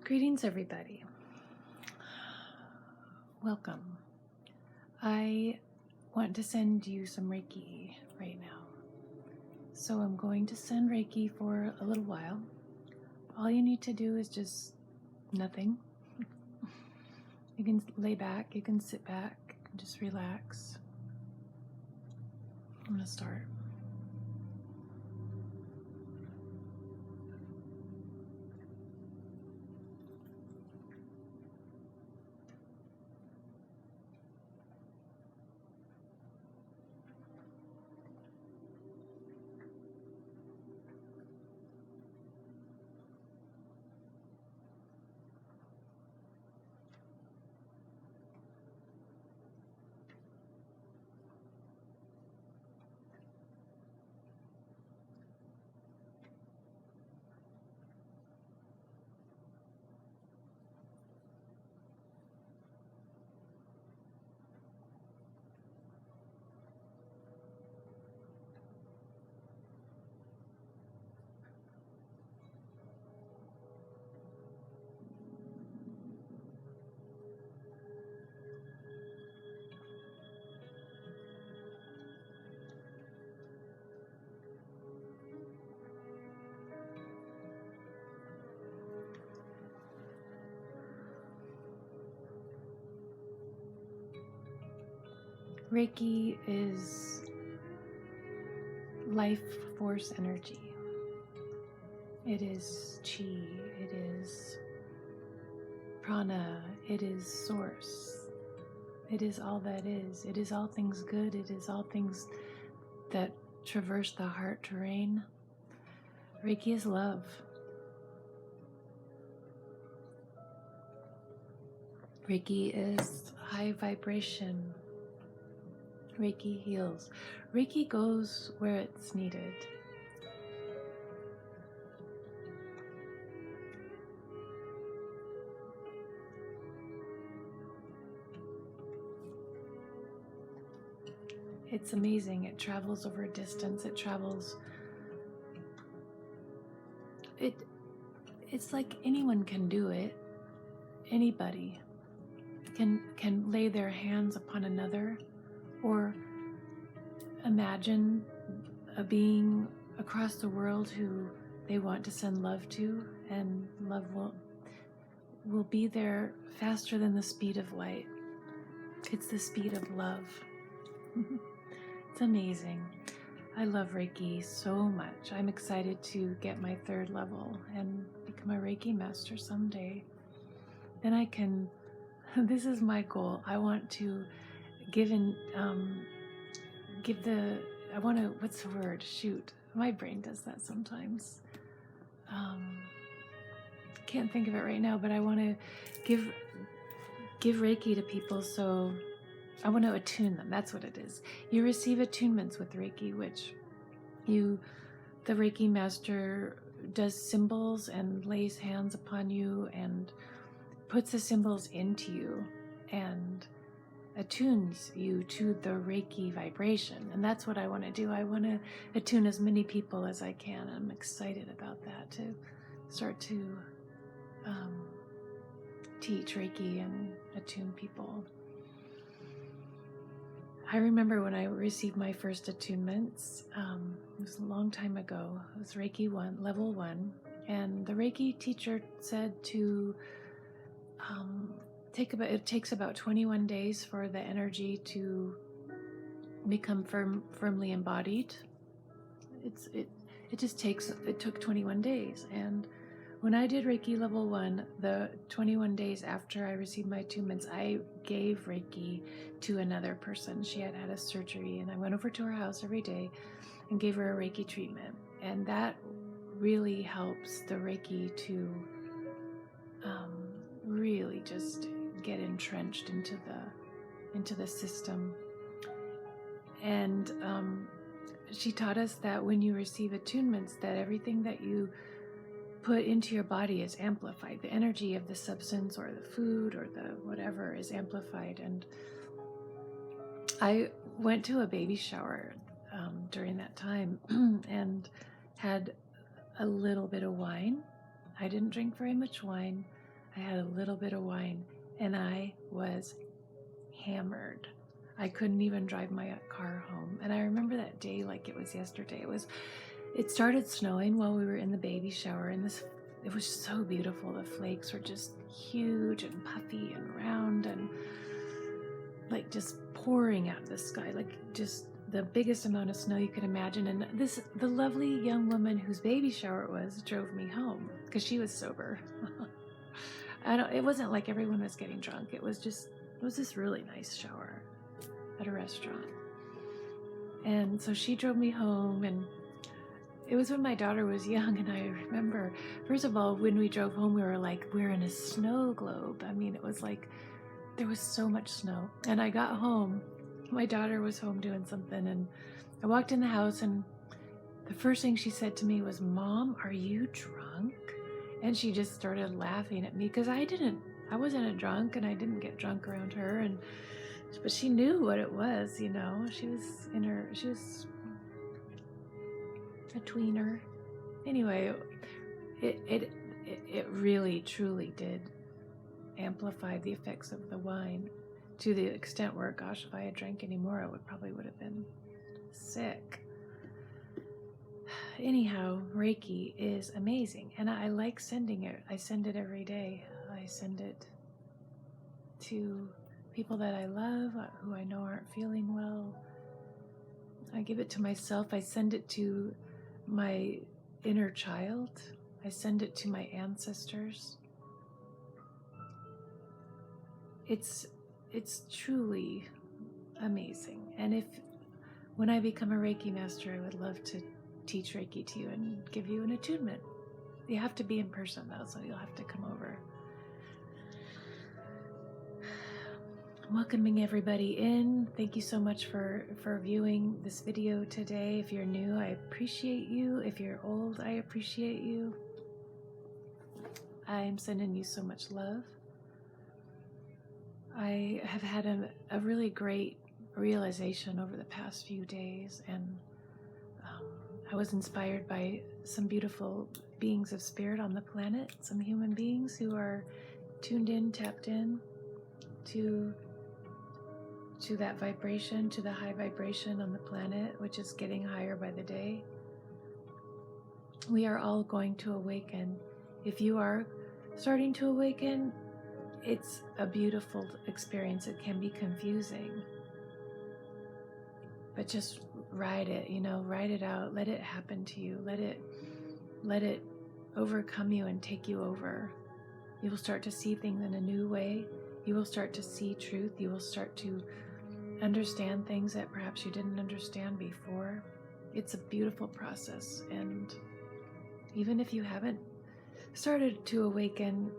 Greetings, everybody. Welcome. I want to send you some Reiki right now. So I'm going to send Reiki for a little while. All you need to do is just nothing. You can lay back, you can sit back, just relax. I'm going to start. Reiki is life force energy. It is chi, it is prana, it is source. It is all that is. It is all things good. It is all things that traverse the heart terrain. Reiki is love. Reiki is high vibration. Reiki heals. Reiki goes where it's needed. It's amazing. It travels over distance. It travels. It's like anyone can do it. Anybody can lay their hands upon another, or imagine a being across the world who they want to send love to, and love will be there faster than the speed of light. It's the speed of love. It's amazing. I love Reiki so much. I'm excited to get my 3rd level and become a Reiki master someday. Then I can, this is my goal. I want to give I want to, what's the word? Shoot. My brain does that sometimes. Can't think of it right now, but I want to give Reiki to people, so I want to attune them. That's what it is. You receive attunements with Reiki, which the Reiki master does symbols and lays hands upon you and puts the symbols into you and attunes you to the Reiki vibration. And that's what I want to do. I want to attune as many people as I can. I'm excited about that, to start to teach Reiki and attune people. I remember when I received my first attunements, it was a long time ago. It was Reiki 1, level 1, and the Reiki teacher said to it takes about 21 days for the energy to become firmly embodied. It took 21 days, and when I did Reiki level 1, the 21 days after I received my attunements, I gave Reiki to another person. She had had a surgery, and I went over to her house every day and gave her a Reiki treatment. And that really helps the Reiki to really just get entrenched into the system. And she taught us that when you receive attunements, that everything that you put into your body is amplified. The energy of the substance or the food or the whatever is amplified. And I went to a baby shower during that time and had a little bit of wine. I didn't drink very much wine, I had a little bit of wine, and I was hammered. I couldn't even drive my car home. And I remember that day like it was yesterday. It started snowing while we were in the baby shower, and it was so beautiful. The flakes were just huge and puffy and round and like just pouring out of the sky, like just the biggest amount of snow you could imagine. And the lovely young woman whose baby shower it was drove me home because she was sober. It wasn't like everyone was getting drunk. It was this really nice shower at a restaurant. And so she drove me home, and it was when my daughter was young. And I remember, first of all, when we drove home, we were like, we're in a snow globe. I mean, it was like, there was so much snow. And I got home, my daughter was home doing something, and I walked in the house, and the first thing she said to me was, "Mom, are you drunk?" And she just started laughing at me because I wasn't a drunk, and I didn't get drunk around her. But she knew what it was, you know. She was a tweener. Anyway, it really, truly did amplify the effects of the wine to the extent where, gosh, if I had drank any more, I probably would have been sick. Anyhow, Reiki is amazing, and I like sending it. I send it every day. I send it to people that I love, who I know aren't feeling well. I give it to myself. I send it to my inner child. I send it to my ancestors. It's truly amazing. And when I become a Reiki master, I would love to teach Reiki to you and give you an attunement. You have to be in person though, so you'll have to come over. Welcoming everybody in. Thank you so much for viewing this video today. If you're new, I appreciate you. If you're old, I appreciate you. I'm sending you so much love. I have had a really great realization over the past few days, and I was inspired by some beautiful beings of spirit on the planet, some human beings who are tuned in, tapped in to that vibration, to the high vibration on the planet, which is getting higher by the day. We are all going to awaken. If you are starting to awaken, it's a beautiful experience. It can be confusing, but just ride it, ride it out. Let it happen to you. Let it overcome you and take you over. You will start to see things in a new way. You will start to see truth. You will start to understand things that perhaps you didn't understand before. It's a beautiful process, and even if you haven't started to awaken,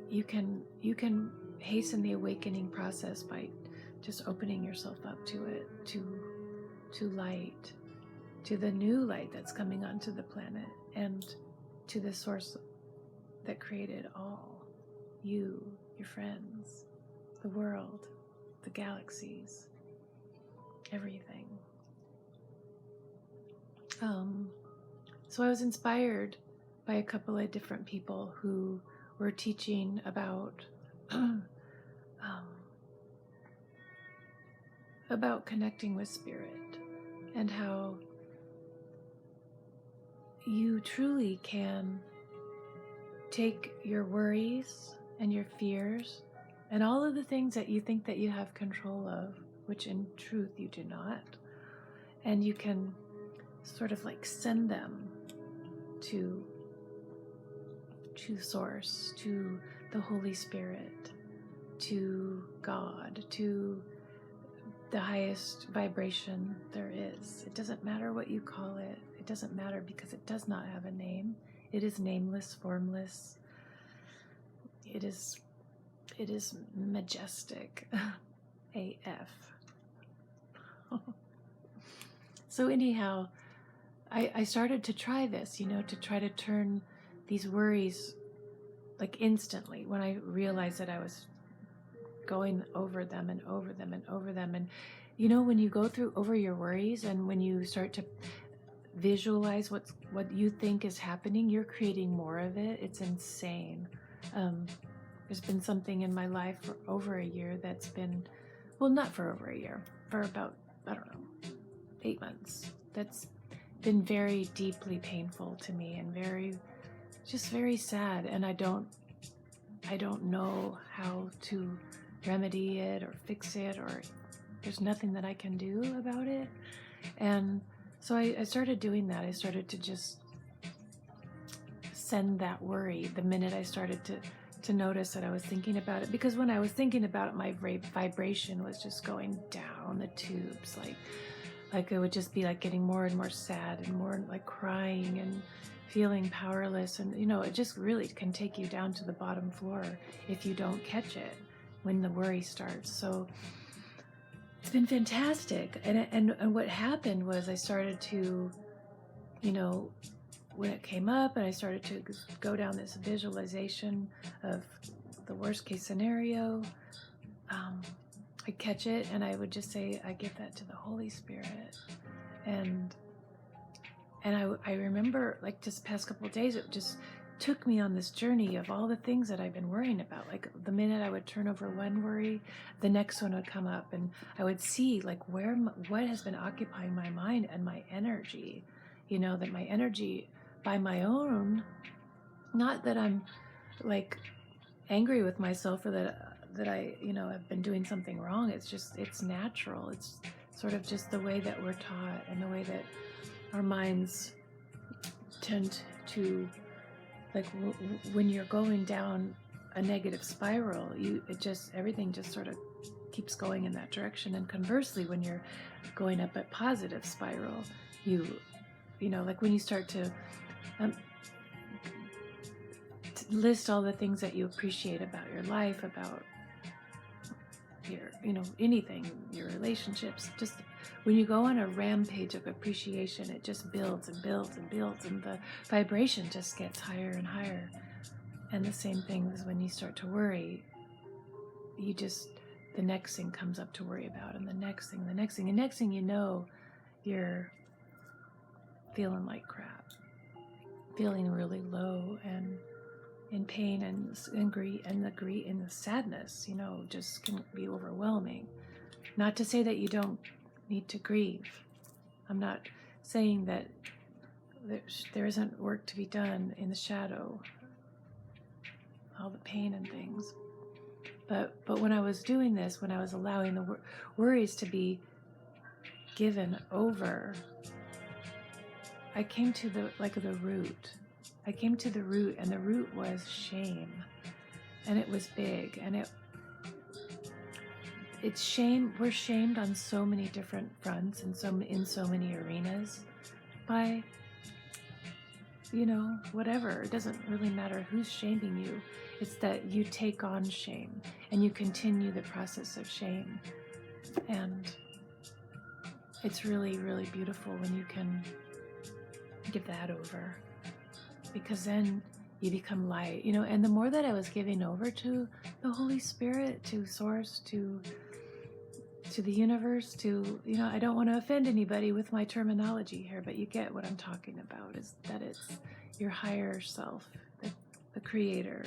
you can hasten the awakening process by just opening yourself up to it, to light, to the new light that's coming onto the planet, and to the source that created all, you, your friends, the world, the galaxies, everything. So I was inspired by a couple of different people who were teaching about connecting with spirit, and how you truly can take your worries and your fears and all of the things that you think that you have control of, which in truth you do not, and you can sort of like send them to Source, to the Holy Spirit, to God, to the highest vibration there is. It doesn't matter what you call it. It doesn't matter, because it does not have a name. It is nameless, formless. It is majestic AF. So anyhow, I started to try this, to try to turn these worries like instantly, when I realized that I was going over them and over them and over them. And when you go over your worries, and when you start to visualize what you think is happening, you're creating more of it. It's insane. There's been something in my life for over a year that's been, well, not for over a year, for about, I don't know, 8 months. That's been very deeply painful to me and just very sad. And I don't know how to remedy it or fix it, or there's nothing that I can do about it. And so I started doing that. I started to just send that worry the minute I started to notice that I was thinking about it. Because when I was thinking about it, my vibration was just going down the tubes. Like it would just be like getting more and more sad and more like crying and feeling powerless. And, it just really can take you down to the bottom floor if you don't catch it when the worry starts. So it's been fantastic. And what happened was I started to, when it came up and I started to go down this visualization of the worst case scenario, I catch it and I would just say, I give that to the Holy Spirit. And I remember, like, just the past couple of days, it just took me on this journey of all the things that I've been worrying about. Like, the minute I would turn over one worry, the next one would come up, and I would see, like, what has been occupying my mind and my energy. That my energy, by my own, not that I'm, like, angry with myself or that I, have been doing something wrong. It's natural. It's sort of just the way that we're taught and the way that our minds tend to, like, when you're going down a negative spiral, everything just sort of keeps going in that direction. And conversely, when you're going up a positive spiral, like when you start to list all the things that you appreciate about your life, about your, anything, your relationships, just when you go on a rampage of appreciation, it just builds and builds and builds, and the vibration just gets higher and higher. And the same thing is when you start to worry, the next thing comes up to worry about, and the next thing, and next thing you know, you're feeling like crap, feeling really low and in pain and grief, and the sadness, just can be overwhelming. Not to say that you don't need to grieve. I'm not saying that there isn't work to be done in the shadow, all the pain and things. But when I was doing this, when I was allowing the worries to be given over, I came to the root. I came to the root, and the root was shame. And it was big, and it's shame. We're shamed on so many different fronts and in so many arenas by, whatever. It doesn't really matter who's shaming you. It's that you take on shame and you continue the process of shame. And it's really, really beautiful when you can give that over, because then you become light, and the more that I was giving over to the Holy Spirit, to Source, to the universe, to, I don't want to offend anybody with my terminology here, but you get what I'm talking about, is that it's your higher self, the creator,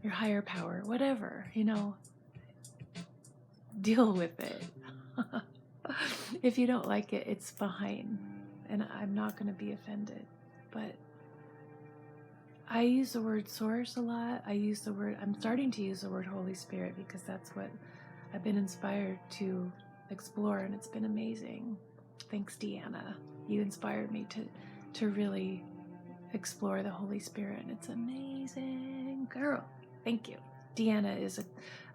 your higher power, whatever, deal with it. If you don't like it, it's fine, and I'm not going to be offended. But I use the word source a lot. I'm starting to use the word Holy Spirit, because that's what I've been inspired to explore, and it's been amazing. Thanks, Deanna. You inspired me to really explore the Holy Spirit, and it's amazing. Girl, thank you. Deanna is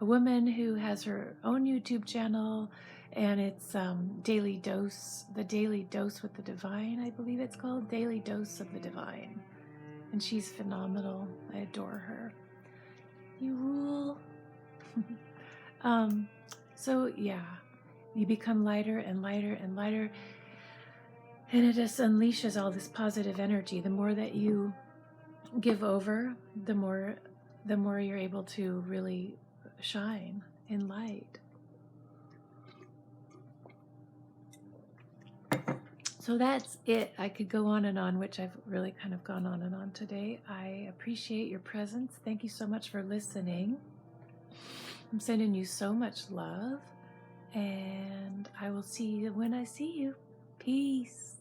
a woman who has her own YouTube channel, and it's the Daily Dose with the Divine, I believe it's called, Daily Dose of the Divine. And she's phenomenal. I adore her. You rule. So yeah, you become lighter and lighter and lighter, and it just unleashes all this positive energy. The more that you give over, the more you're able to really shine in light. So that's it. I could go on and on, which I've really kind of gone on and on today. I appreciate your presence. Thank you so much for listening. I'm sending you so much love, and I will see you when I see you. Peace.